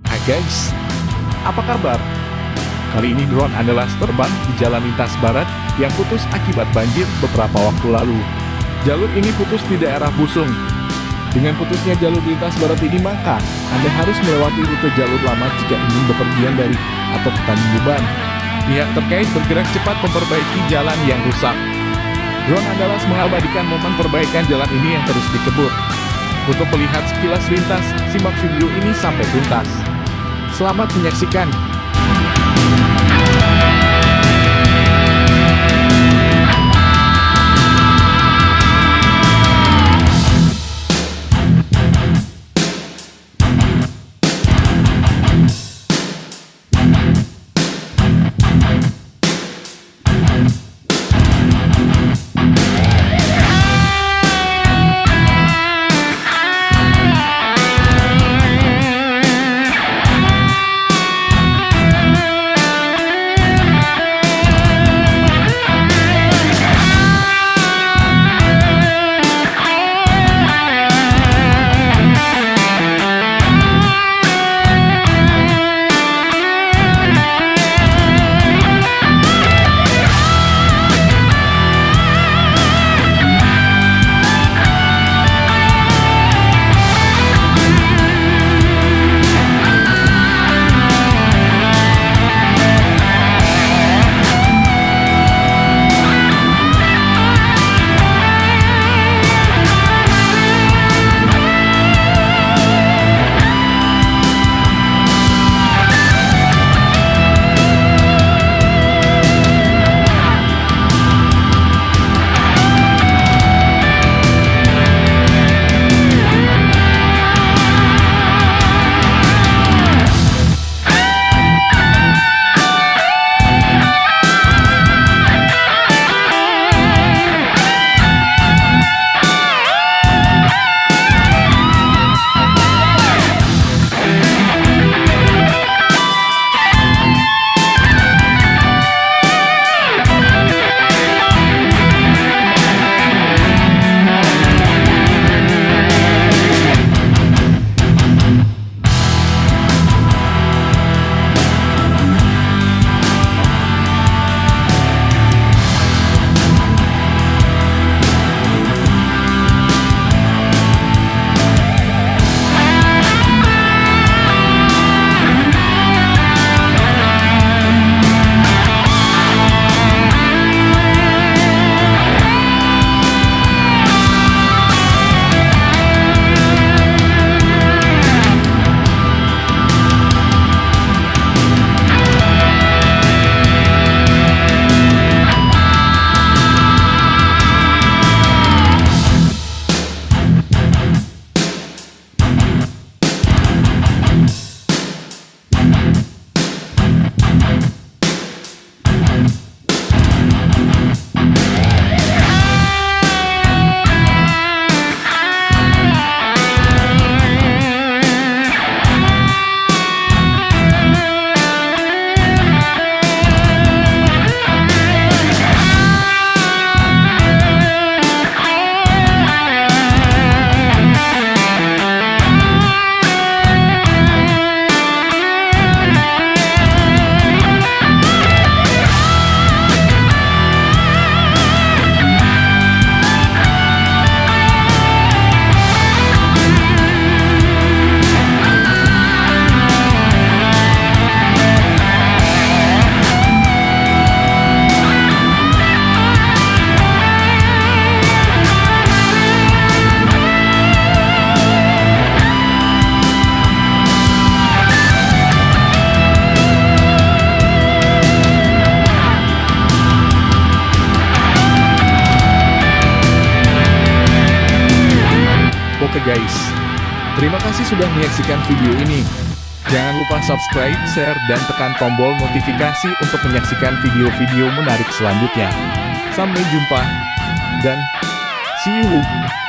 Hai guys, apa kabar? Kali ini drone Andalas terbang di jalan lintas barat yang putus akibat banjir beberapa waktu lalu. Jalur ini putus di daerah Busung. Dengan putusnya jalur lintas barat ini, maka Anda harus melewati rute jalur lama jika ingin bepergian dari atau ke Tanjung Beban. Pihak terkait bergerak cepat memperbaiki jalan yang rusak. Drone Andalas mengabadikan momen perbaikan jalan ini yang terus dikebut. Untuk melihat sekilas lintas, simak video ini sampai tuntas. Selamat menyaksikan. Oke guys, terima kasih sudah menyaksikan video ini. Jangan lupa subscribe, share, dan tekan tombol notifikasi untuk menyaksikan video-video menarik selanjutnya. Sampai jumpa, dan see you!